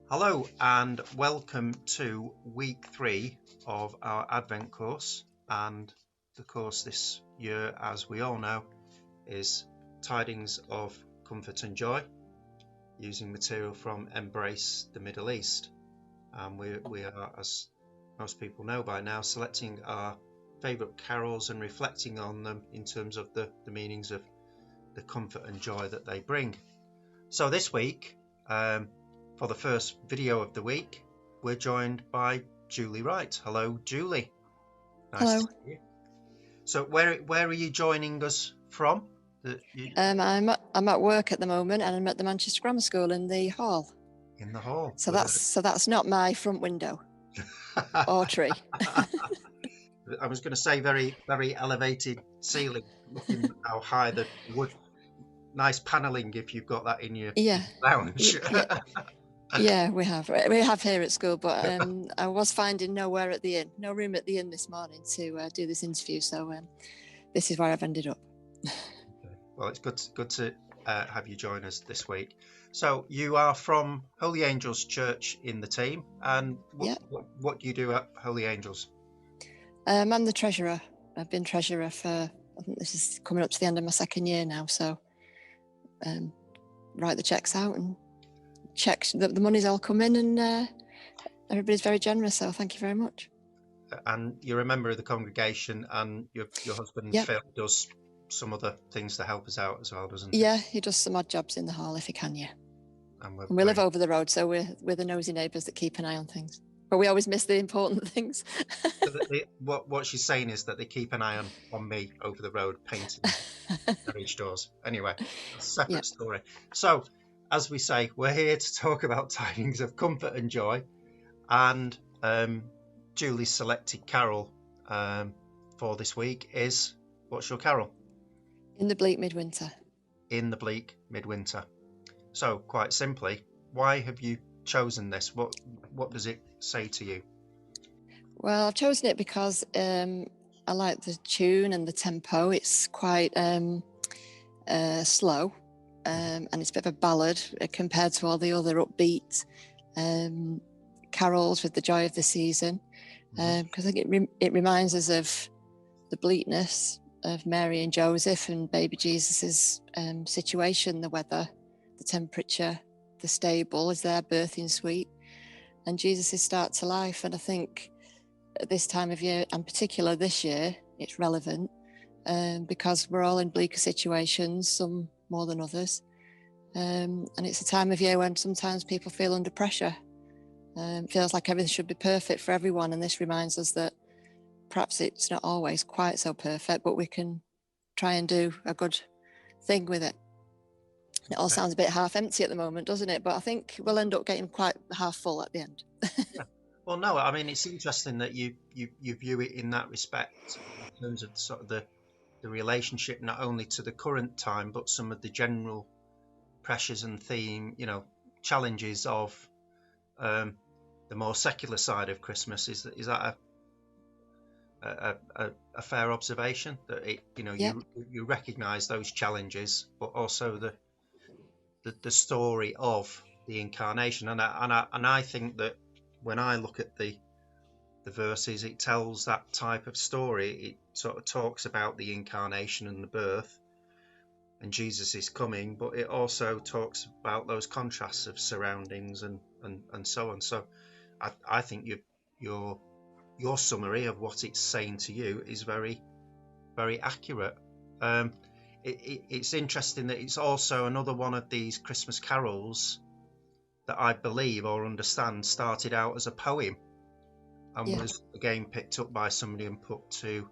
Hello and welcome to week 3 of our Advent course, and the course this year, as we all know, is Tidings of Comfort and Joy, using material from Embrace the Middle East. And we are, as most people know by now, selecting our favourite carols and reflecting on them in terms of the meanings of the comfort and joy that they bring. So this week, for the first video of the week, we're joined by Julie Wright. Hello, Julie. Nice Hello. to see you. So where are you joining us from? I'm at work at the moment, and I'm at the Manchester Grammar School in the hall. In the hall. So that's not my front window or tree. I was going to say very, very elevated ceiling, looking how high the wood. Nice panelling if you've got that in your lounge. Yeah, we have here at school, but I was finding no room at the inn this morning to do this interview, so this is where I've ended up. Well, it's good to have you join us this week. So you are from Holy Angels Church in the team, and what do you do at Holy Angels? I'm the treasurer. I've been treasurer for, I think this is coming up to the end of my second year now, so write the checks out and check that the money's all come in, and everybody's very generous, so thank you very much. And you're a member of the congregation, and your husband Phil does some other things to help us out as well, doesn't he? Yeah, he does some odd jobs in the hall if he can, And we live over the road, so we're the nosy neighbours that keep an eye on things. But we always miss the important things. So what she's saying is that they keep an eye on me over the road painting garage doors. Anyway, a separate story. So, as we say, we're here to talk about Tidings of Comfort and Joy, and Julie's selected carol for this week is, what's your carol? In the Bleak Midwinter. In the Bleak Midwinter. So, quite simply, why have you chosen this? What does it say to you? Well, I've chosen it because I like the tune and the tempo. It's quite slow, and it's a bit of a ballad compared to all the other upbeat carols with the joy of the season. Because I think it reminds us of the bleakness of Mary and Joseph and baby Jesus's situation, the weather, the temperature, the stable is their birthing suite, and Jesus' start to life. And I think at this time of year, and particularly this year, it's relevant because we're all in bleaker situations, some more than others. And it's a time of year when sometimes people feel under pressure. It feels like everything should be perfect for everyone, and this reminds us that perhaps it's not always quite so perfect, but we can try and do a good thing with it. It all sounds a bit half empty at the moment, doesn't it? But I think we'll end up getting quite half full at the end. Well, no, I mean, it's interesting that you view it in that respect, in terms of sort of the relationship not only to the current time, but some of the general pressures and theme, challenges of the more secular side of Christmas. Is that a fair observation, that it, you recognise those challenges, but also the story of the incarnation, and I think that when I look at the verses, it tells that type of story. It sort of talks about the incarnation and the birth and Jesus is coming, but it also talks about those contrasts of surroundings and so on. So I think your summary of what it's saying to you is very, very accurate. It's interesting that it's also another one of these Christmas carols that I believe or understand started out as a poem and was again picked up by somebody and put to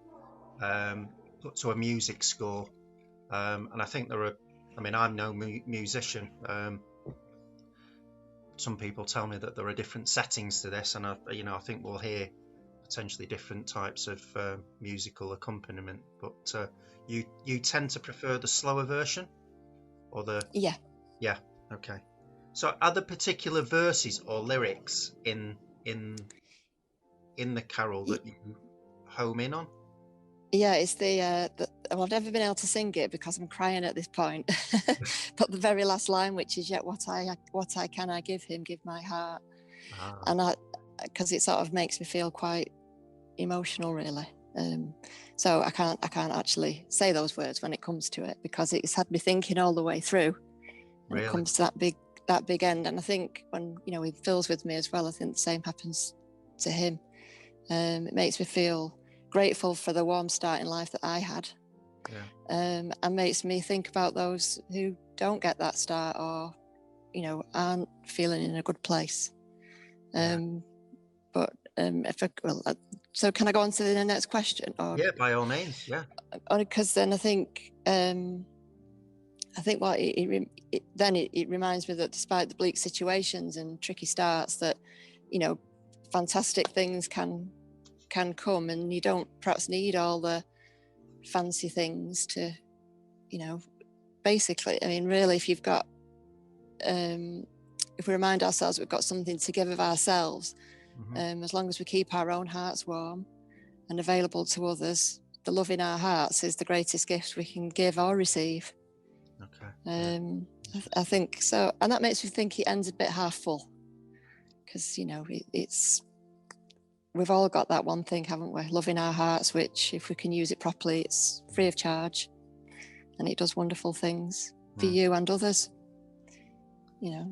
a music score. And I think I'm no musician. Some people tell me that there are different settings to this, and I think we'll hear potentially different types of musical accompaniment. But you tend to prefer the slower version, or the okay. So are there particular verses or lyrics in the carol that you home in on? Yeah, it's the well, I've never been able to sing it because I'm crying at this point. But the very last line, which is, yet what I can I give him, give my heart. And because it sort of makes me feel quite emotional, really. So I can't actually say those words when it comes to it, because it's had me thinking all the way through. And it comes to that big end. And I think when, he fills with me as well, I think the same happens to him. It makes me feel grateful for the warm start in life that I had. And makes me think about those who don't get that start, or, aren't feeling in a good place. But so can I go on to the next question? Or, yeah, by all means, yeah. Because then I think what it reminds me that despite the bleak situations and tricky starts, that fantastic things can come, and you don't perhaps need all the fancy things to, basically. I mean, really, if you've got, if we remind ourselves we've got something to give of ourselves, as long as we keep our own hearts warm and available to others, the love in our hearts is the greatest gift we can give or receive. I think so, and that makes me think it ends a bit half full, because it's we've all got that one thing, haven't we? Love in our hearts, which, if we can use it properly, it's free of charge, and it does wonderful things for you and others.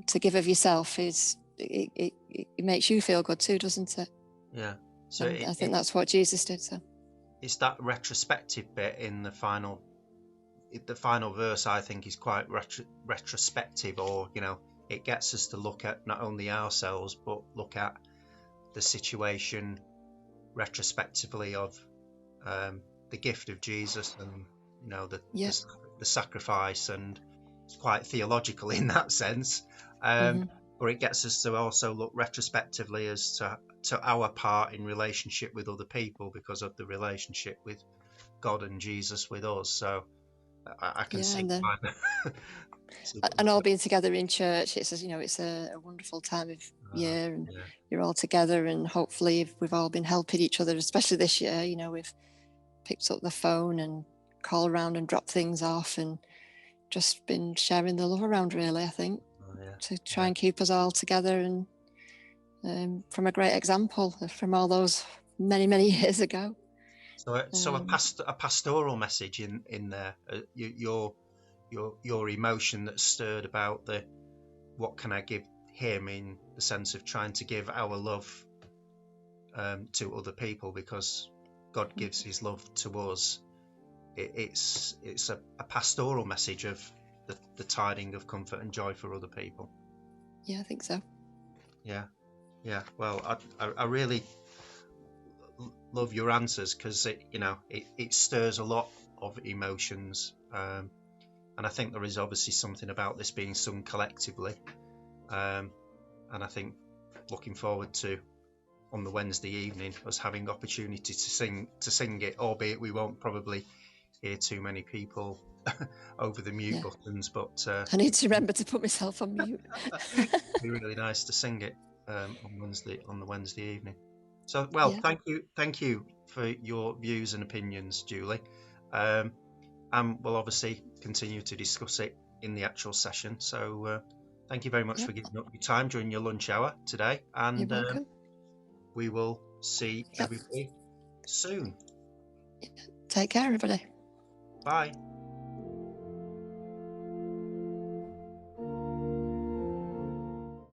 To give of yourself it makes you feel good too, doesn't it? Yeah. So I think that's what Jesus did. So it's that retrospective bit in the final verse, I think, is quite retrospective, or it gets us to look at not only ourselves but look at the situation retrospectively of the gift of Jesus, and the sacrifice, and it's quite theological in that sense. Or it gets us to also look retrospectively as to our part in relationship with other people, because of the relationship with God and Jesus with us. So I can see why. And all being together in church, it's a wonderful time of year, and you're all together, and hopefully we've all been helping each other, especially this year. We've picked up the phone and call around and drop things off, and just been sharing the love around, really, I think, to try and keep us all together, and from a great example from all those many, many years ago. So a pastoral message in there, your emotion that's stirred about the what can I give him, in the sense of trying to give our love to other people, because God gives his love to us. It's a pastoral message of the tiding of comfort and joy for other people. Yeah, I think so. Yeah. Well, I really love your answers, because it stirs a lot of emotions, and I think there is obviously something about this being sung collectively, and I think looking forward to, on the Wednesday evening, us having opportunity to sing it, albeit we won't probably hear too many people over the mute buttons, but I need to remember to put myself on mute. It'd be really nice to sing it on the Wednesday evening. So, thank you for your views and opinions, Julie. And we'll obviously continue to discuss it in the actual session. So thank you very much for giving up your time during your lunch hour today. And you're welcome. We will see everybody soon. Take care, everybody. Bye.